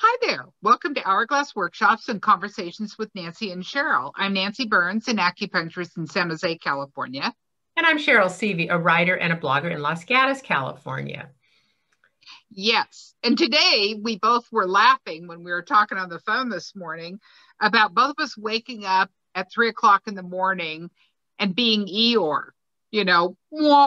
Hi there. Welcome to Hourglass Workshops and Conversations with Nancy and Cherryll. I'm Nancy Burns, an acupuncturist in San Jose, California. And I'm Cherryll Seavey, a writer and a blogger in Los Gatos, California. Yes. And today we both were laughing when we were talking on the phone this morning about both of us waking up at 3 o'clock in the morning and being Eeyore. Womp,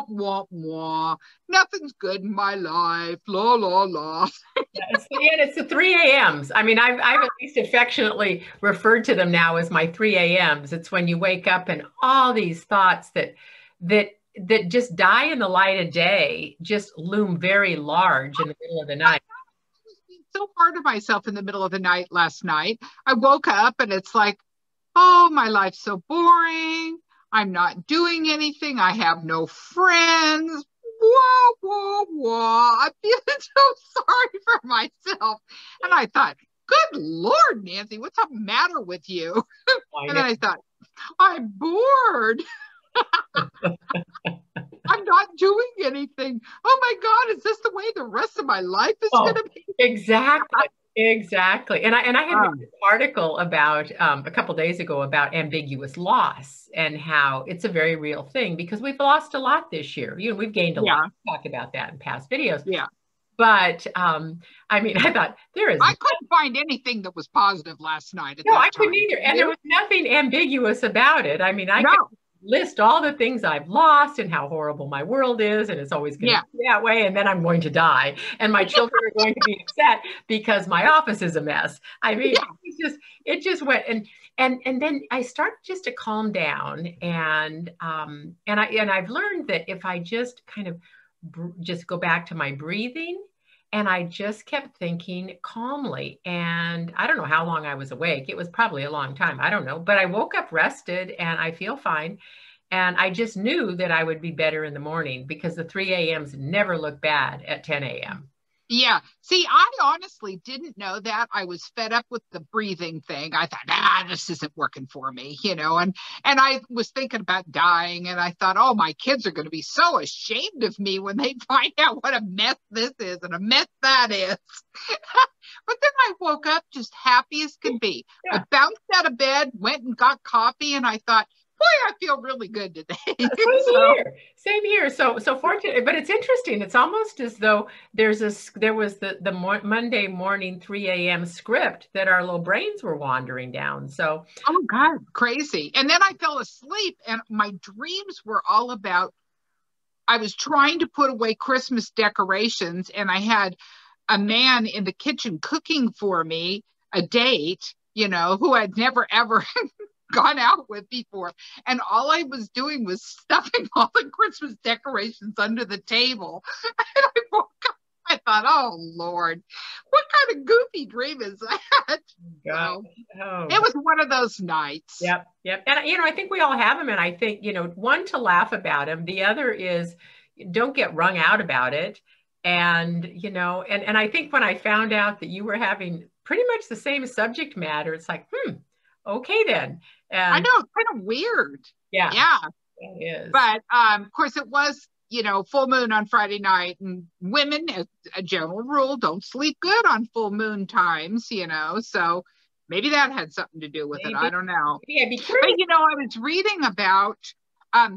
womp, womp. Nothing's good in my life. La, la, la. It's the 3 a.m.s. I mean, I've at least affectionately referred to them now as my 3 a.m.s. It's when you wake up and all these thoughts that just die in the light of day just loom very large in the middle of the night. I was being so hard on myself in the middle of the night last night. I woke up and it's like, oh, my life's so boring. I'm not doing anything. I have no friends. Whoa, whoa, whoa. I'm feeling so sorry for myself. And I thought, good Lord, Nancy, what's the matter with you? And then I thought, I'm bored. I'm not doing anything. Oh my God, is this the way the rest of my life is going to be? Exactly. Exactly. And I had written this article about a couple days ago about ambiguous loss and how it's a very real thing because we've lost a lot this year. We've gained a lot. We've talked about that in past videos. Yeah. But I mean, I thought I couldn't find anything that was positive last night. No, I couldn't either. And there was nothing ambiguous about it. I mean, I could list all the things I've lost and how horrible my world is, and it's always going to be that way. And then I'm going to die, and my children are going to be upset because my office is a mess. I mean, it just went and then I started just to calm down, and I've learned that if I just kind of just go back to my breathing. And I just kept thinking calmly. And I don't know how long I was awake. It was probably a long time. I don't know. But I woke up rested and I feel fine. And I just knew that I would be better in the morning because the 3 a.m.s never look bad at 10 a.m. Yeah. See, I honestly didn't know that. I was fed up with the breathing thing. I thought, this isn't working for me, and I was thinking about dying and I thought, oh, my kids are going to be so ashamed of me when they find out what a mess this is and a mess that is. But then I woke up just happy as could be. Yeah. I bounced out of bed, went and got coffee, and I thought, boy, I feel really good today. Same here. So fortunate, but it's interesting. It's almost as though there was the Monday morning 3 a.m. script that our little brains were wandering down. So, oh God, crazy. And then I fell asleep and my dreams were all about, I was trying to put away Christmas decorations and I had a man in the kitchen cooking for me, a date, who I'd never, ever gone out with before, and all I was doing was stuffing all the Christmas decorations under the table. And I woke up, I thought, oh Lord, what kind of goofy dream is that? It was one of those nights. Yep. And I think we all have them, and I think one, to laugh about them, the other is don't get wrung out about it. And and I think when I found out that you were having pretty much the same subject matter, it's like, okay then. And I know, it's kind of weird. Yeah. It is. But of course it was, full moon on Friday night, and women, as a general rule, don't sleep good on full moon times, so maybe that had something to do with it. I don't know. Yeah, but I was reading about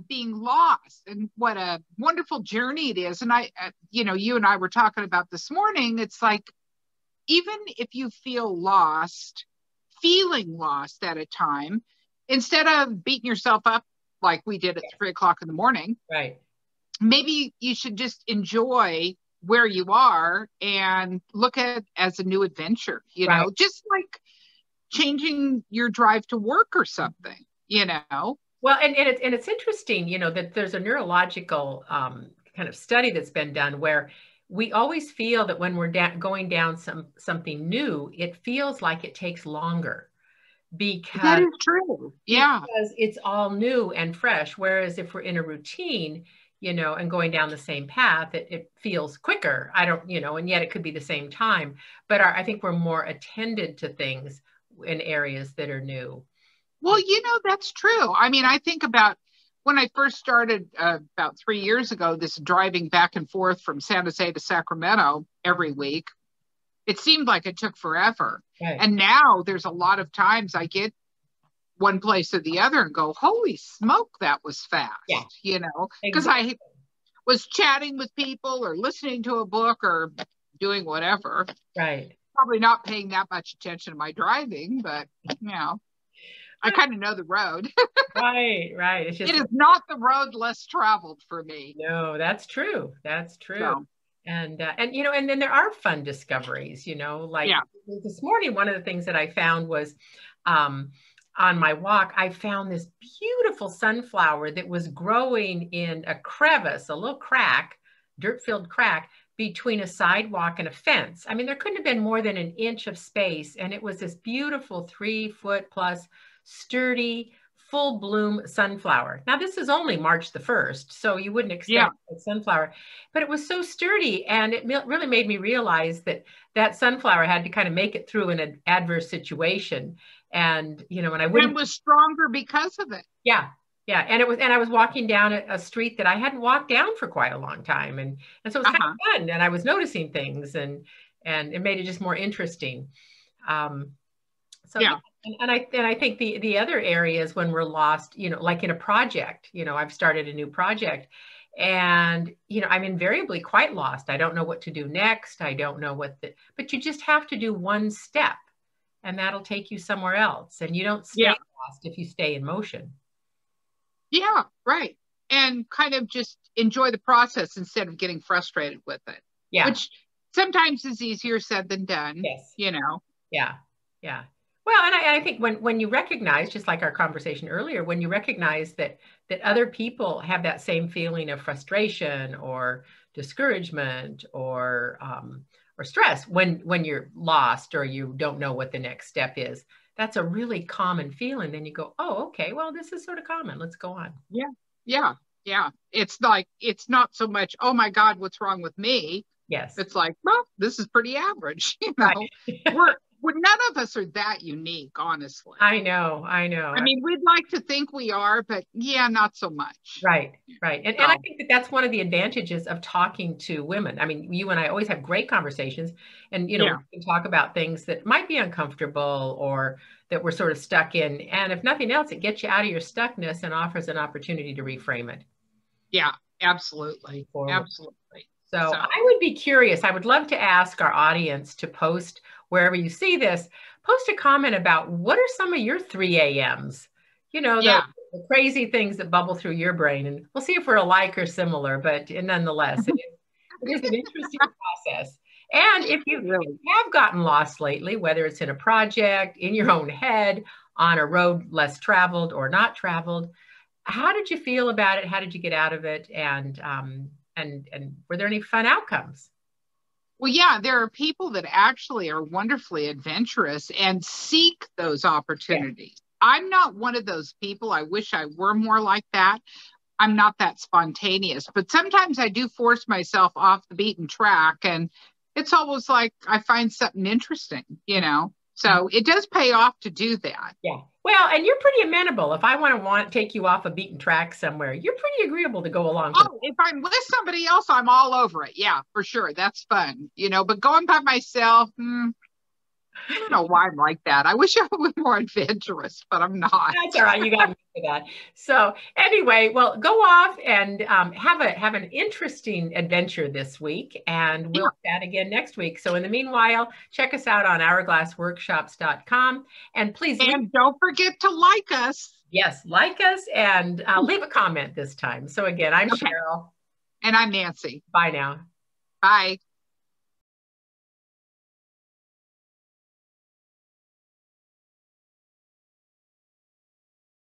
being lost and what a wonderful journey it is. And I, you and I were talking about this morning, it's like, even if you feel lost, feeling lost at a time, instead of beating yourself up like we did at 3 o'clock in the morning, right? Maybe you should just enjoy where you are and look at it as a new adventure, just like changing your drive to work or something, Well, and it's interesting, that there's a neurological kind of study that's been done where we always feel that when we're going down something new, it feels like it takes longer because that is true. Yeah. Because it's all new and fresh. Whereas if we're in a routine, and going down the same path, it feels quicker. I don't, and yet it could be the same time. But I think we're more attended to things in areas that are new. Well, that's true. I mean, I think about when I first started about 3 years ago, this driving back and forth from San Jose to Sacramento every week. It seemed like it took forever. Right. And now there's a lot of times I get one place or the other and go, holy smoke, that was fast. Yeah. You know, because Exactly. I was chatting with people or listening to a book or doing whatever. Right. Probably not paying that much attention to my driving, but you know, I kind of know the road. Right, right. It's just, it is not the road less traveled for me. No, that's true. That's true. So, And you know, and then there are fun discoveries, you know, like this morning, one of the things that I found was on my walk, I found this beautiful sunflower that was growing in a crevice, a little crack, dirt-filled crack between a sidewalk and a fence. I mean, there couldn't have been more than an inch of space. And it was this beautiful 3-foot plus sturdy, full bloom sunflower. Now, this is only March the 1st, so you wouldn't expect a sunflower, but it was so sturdy. And it really made me realize that that sunflower had to kind of make it through an adverse situation. And, you know, and I wouldn't. And was stronger because of it. Yeah. Yeah. And it was, and I was walking down a street that I hadn't walked down for quite a long time. And so it was kind of fun. And I was noticing things and it made it just more interesting. So yeah. And I think the other areas when we're lost, you know, like in a project, you know, I've started a new project and, you know, I'm invariably quite lost. I don't know what to do next. I don't know but you just have to do one step and that'll take you somewhere else. And you don't stay lost if you stay in motion. Yeah, right. And kind of just enjoy the process instead of getting frustrated with it. Yeah. Which sometimes is easier said than done. Yes. You know? Yeah. Yeah. Well, and I think when you recognize, just like our conversation earlier, when you recognize that other people have that same feeling of frustration or discouragement or stress when you're lost or you don't know what the next step is, that's a really common feeling. Then you go, oh, okay, well, this is sort of common. Let's go on. Yeah. Yeah. Yeah. It's like, it's not so much, oh my God, what's wrong with me? Yes. It's like, well, this is pretty average. You know, right. None of us are that unique, honestly. I know. I mean, we'd like to think we are, but yeah, not so much. Right, right. And I think that's one of the advantages of talking to women. I mean, you and I always have great conversations and, you know, we can talk about things that might be uncomfortable or that we're sort of stuck in. And if nothing else, it gets you out of your stuckness and offers an opportunity to reframe it. Yeah, absolutely. Absolutely. So I would be curious. I would love to ask our audience to post wherever you see this, post a comment about what are some of your 3 a.m.s, you know, the crazy things that bubble through your brain. And we'll see if we're alike or similar, but nonetheless, it is an interesting process. And if you have gotten lost lately, whether it's in a project, in your own head, on a road less traveled or not traveled, how did you feel about it? How did you get out of it? And were there any fun outcomes? Well, yeah, there are people that actually are wonderfully adventurous and seek those opportunities. Yeah. I'm not one of those people. I wish I were more like that. I'm not that spontaneous, but sometimes I do force myself off the beaten track and it's almost like I find something interesting, you know? So it does pay off to do that. Yeah. Well, and you're pretty amenable. If I want to take you off a beaten track somewhere, you're pretty agreeable to go along. Oh, if I'm with somebody else, I'm all over it. Yeah, for sure. That's fun. You know, but going by myself, I don't know why I'm like that. I wish I was more adventurous, but I'm not. That's all right. You got me for that. So anyway, well, go off and have an interesting adventure this week, and we'll chat again next week. So in the meanwhile, check us out on hourglassworkshops.com, and please don't forget to like us. Yes, like us and leave a comment this time. So again, I'm Cherryll. And I'm Nancy. Bye now. Bye.